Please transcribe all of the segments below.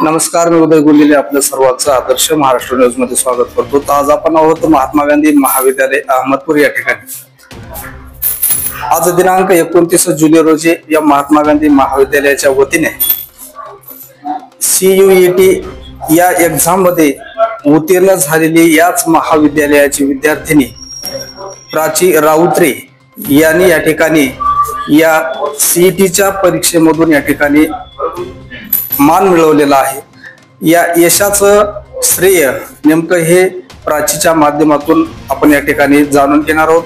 नमस्कार, मी उदय गुंडिले आपल्या सर्वांचं आदर्श महाराष्ट्र न्यूज मध्ये स्वागत करतो। तर आज आपण आहोत महात्मा गांधी महाविद्यालय अहमदपूर या ठिकाणी। आज दिनांक 29 जुलै रोजी या महात्मा गांधी महाविद्यालयाच्या वतीने CUET या एक्झाम मध्ये उत्तीर्ण झालेली याच महाविद्यालयाची विद्यार्थिनी प्राची राऊत्रे यांनी या ठिकाणी या CETच्या परीक्षेमधून या ठिकाणी मान मिळवलेला आहे। या यशाचं श्रेय नेमकं हे प्राचीच्या माध्यमातून आपण या ठिकाणी जाणून घेणार आहोत।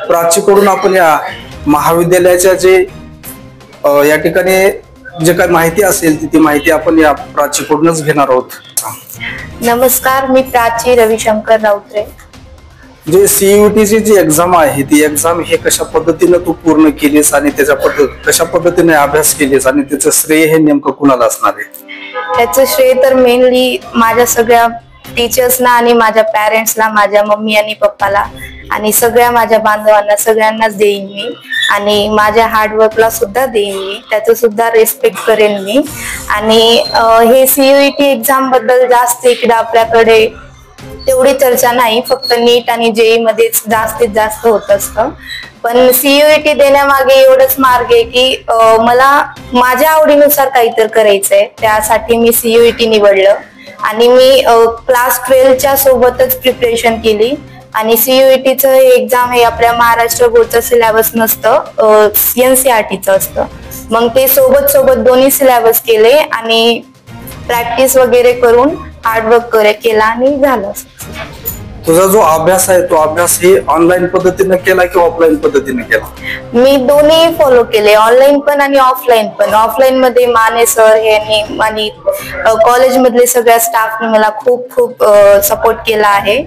प्राचीकडून आपण या महाविद्यालयाच्या जे या ठिकाणी जे काही माहिती असेल ती माहिती आपण या प्राचीकडूनच घेणार आहोत। नमस्कार, मी प्राची रविशंकर राऊत्रे। जे CUETची जी एक्झाम आहे ती एक्झाम हे कशा पद्धतीने तू पूर्ण केलीस आणि कशा पद्धतीने अभ्यास केलीस आणि त्याचं श्रेय हे नेमकं कुणाला असणार आहे? त्याचं श्रेय तर मेनली माझ्या सगळ्या टीचर्सना आणि माझ्या पॅरेंट्सला, माझ्या मम्मी आणि पप्पाला आणि सगळ्या माझ्या बांधवांना सगळ्यांनाच देईन मी आणि माझ्या हार्डवर्कला सुद्धा देईन मी, त्याचं सुद्धा रेस्पेक्ट करेन मी। आणि हे CUET एक्झाम बद्दल जास्त इकडे आपल्याकडे तेवढी चर्चा नाही, फक्त नीट आणि JEE मध्ये जास्तीत जास्त होत असतं। पण CUET देण्यामागे एवढंच मार्ग आहे की मला माझ्या आवडीनुसार काहीतरी करायचंय, त्यासाठी मी CUET निवडलं आणि मी क्लास 12च्या सोबतच प्रिपरेशन केली। आणि CUETचं हे एक्झाम हे आपल्या महाराष्ट्र बोर्डचं सिलेबस नसतं, NCERTचं असतं। मग ते सोबत दोन्ही सिलेबस केले आणि प्रॅक्टिस वगैरे करून हार्डवर्क केला आणि झालं। तुझा जो अभ्यास आहे तो अभ्यास हे ऑनलाईन पद्धतीने केला की ऑफलाईन पद्धतीने केला? मी दोन्ही फॉलो केले, ऑनलाईन पण आणि ऑफलाईन पण। ऑफलाईन मध्ये माने सर हे आणि कॉलेज मधले सगळ्या स्टाफने मला खूप सपोर्ट केला आहे।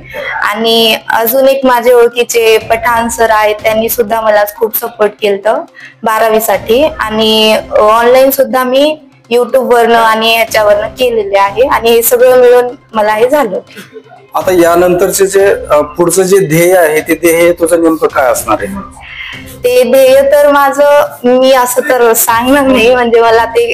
आणि अजून एक माझे ओळखीचे पठाण सर आहेत, त्यांनी सुद्धा मला खूप सपोर्ट केलं 12वी साठी। आणि ऑनलाईन सुद्धा मी YouTube वरनं आणि याच्यावरनं केलेले आहे आणि हे सगळं मिळून मला हे झालं। आता यानंतरचे जे पुढचं जे ध्येय आहे ते ध्येय तुझं नेमकं काय असणार आहे? ते ध्येय तर माझं मी असं तर सांगणार नाही, म्हणजे मला ते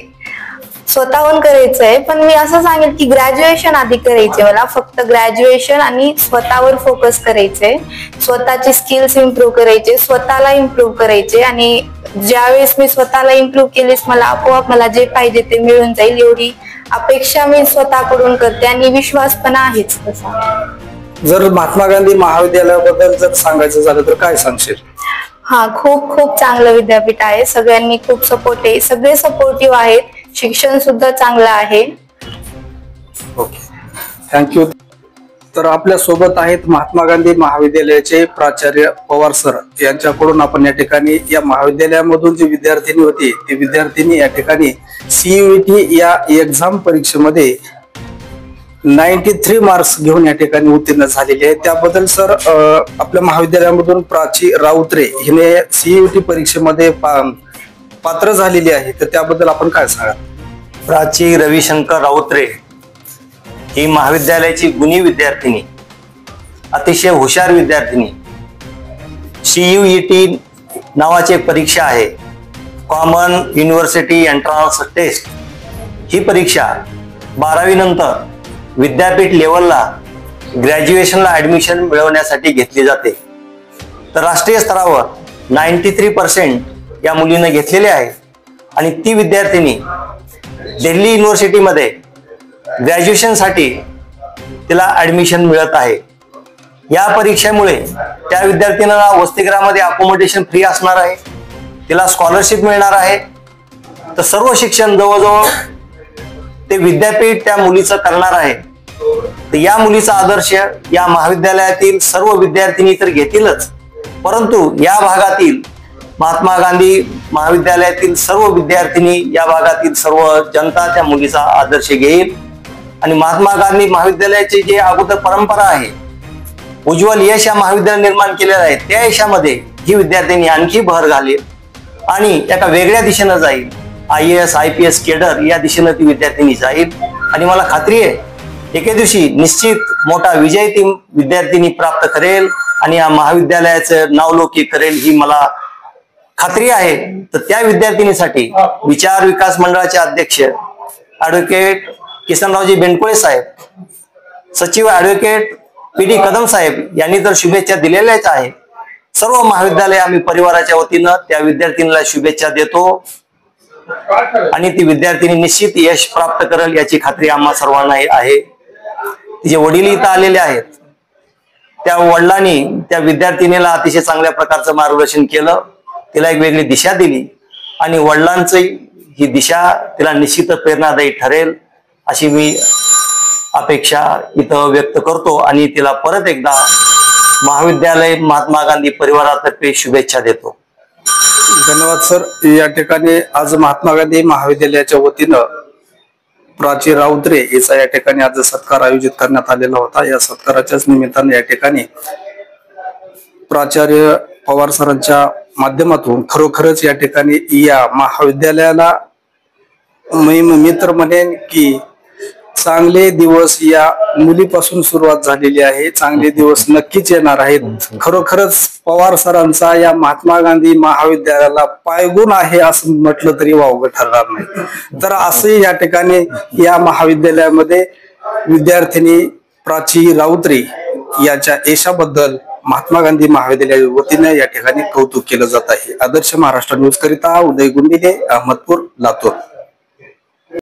स्वतःहून करायचंय। पण मी असं सांगेल की ग्रॅज्युएशन आधी करायचे, मला फक्त ग्रॅज्युएशन आणि स्वतःवर फोकस करायचे, स्वतःचे स्किल्स इम्प्रूव्ह करायचे, स्वतःला इम्प्रूव्ह करायचे। आणि ज्यावेळेस मी स्वतःला इम्प्रूव्ह केलीस मला आपोआप मला जे पाहिजे ते मिळून जाईल, एवढी अपेक्षा मी स्वतःकडून करते आणि विश्वास पण आहेच तसा। जर महात्मा गांधी महाविद्यालयाबद्दल जर सांगायचं झालं तर काय सांगशील? हा, खूप चांगलं विद्यापीठ आहे, सगळ्यांनी खूप सपोर्ट आहे, सगळे सपोर्टिव्ह आहेत, शिक्षण सुद्धा चांगलं आहे। Okay, thank you. तर आपल्या सोबत आहेत महात्मा गांधी महाविद्यालयाचे प्राचार्य पवार सर, यांच्याकडून आपण या ठिकाणी या महाविद्यालयामधून जी विद्यार्थिनी होती ती विद्यार्थिनी या ठिकाणी CUET या एक्झाम परीक्षेमध्ये 93 मार्क्स घेऊन या ठिकाणी उत्तीर्ण झालेली आहे। त्याबद्दल सर, आपल्या महाविद्यालयामधून प्राची राऊत्रे हिने CUET परीक्षेमध्ये पात्र झालेली आहे, तर त्याबद्दल आपण काय सांगा? प्राची रविशंकर राऊत्रे ही महाविद्यालयाची गुणी विद्यार्थिनी, अतिशय हुशार विद्यार्थिनी। CUET नावाची एक परीक्षा आहे, कॉमन युनिव्हर्सिटी एंट्रन्स टेस्ट। ही परीक्षा 12वी नंतर विद्यापीठ लेवलला ग्रॅज्युएशनला ऍडमिशन मिळवण्यासाठी घेतली जाते। तर राष्ट्रीय स्तरावर 93% या मुलीने घेतलेले आहे आणि ती विद्यार्थिनी दिल्ली युनिव्हर्सिटीमध्ये ग्रॅज्युएशनसाठी तिला ऍडमिशन मिळत आहे। या परीक्षेमुळे त्या विद्यार्थ्यांना वसतिगृहामध्ये अकोमोडेशन फ्री असणार आहे, तिला स्कॉलरशिप मिळणार आहे। तर सर्व शिक्षण जवळजवळ ते विद्यापीठ त्या मुलीचं करणार आहे। तर या मुलीचा आदर्श या महाविद्यालयातील सर्व विद्यार्थिनी तर घेतीलच, परंतु या भागातील महात्मा गांधी महाविद्यालयातील सर्व विद्यार्थिनी, या भागातील सर्व जनता त्या मुलीचा आदर्श घेईल। आणि महात्मा गांधी महाविद्यालयाची जी अगोदर परंपरा आहे, उज्ज्वल यश या महाविद्यालय निर्माण केलेलं आहे, त्या यशामध्ये ही विद्यार्थिनी आणखी भर घालेल आणि एका वेगळ्या दिशेनं जाईल। IAS IPS केडर या दिशेनं ती विद्यार्थिनी जाईल आणि मला खात्री आहे एके दिवशी निश्चित मोठा विजय ती विद्यार्थिनी प्राप्त करेल आणि या महाविद्यालयाचं नावलौकिक करेल ही मला खात्री आहे। तर त्या विद्यार्थिनीसाठी विचार विकास मंडळाचे अध्यक्ष ॲडव्होकेट किसनरावजी बेंडकोळे साहेब, सचिव ऍडव्होकेट PD कदम साहेब यांनी तर शुभेच्छा दिलेल्याच आहे. सर्व महाविद्यालय आम्ही परिवाराच्या वतीनं त्या विद्यार्थिनीला शुभेच्छा देतो आणि ती विद्यार्थिनी निश्चित यश प्राप्त करेल याची खात्री आम्हा सर्वांना आहे. तिचे वडील इथं आलेले आहेत. त्या वडिलांनी त्या विद्यार्थिनीला अतिशय चांगल्या प्रकारचं मार्गदर्शन केलं, तिला एक वेगळी दिशा दिली आणि वडिलांची ही दिशा तिला निश्चित प्रेरणादायी ठरेल अशी मी अपेक्षा इथं व्यक्त करतो आणि तिला परत एकदा महाविद्यालय महात्मा गांधी परिवारातर्फे शुभेच्छा देतो. धन्यवाद सर. या ठिकाणी आज महात्मा गांधी महाविद्यालयाच्या वतीनं प्राची राऊत्रे याचा या ठिकाणी आज सत्कार आयोजित करण्यात आलेला होता. या सत्काराच्याच निमित्ताने या ठिकाणी प्राचार्य पवार सरांच्या माध्यमातून खरोखरच या ठिकाणी या महाविद्यालयाला मी तर म्हणेन की चांगले दिवस या मुलीपासून सुरुवात झालेली आहे. चांगले दिवस नक्कीच येणार आहेत. खरोखरच पवार सरांचा या महात्मा गांधी महाविद्यालयाला पायगुण आहे असं म्हटलं तरी वावगं ठरणार नाही. तर असे या ठिकाणी या महाविद्यालयामध्ये विद्यार्थिनी प्राची राऊत्री याच्या यशाबद्दल महात्मा गांधी महाविद्यालया वतीने या ठिकाणी कौतुक केलं जात आहे. आदर्श महाराष्ट्र न्यूज करिता उदय गुंडिले, अहमदपूर, लातूर.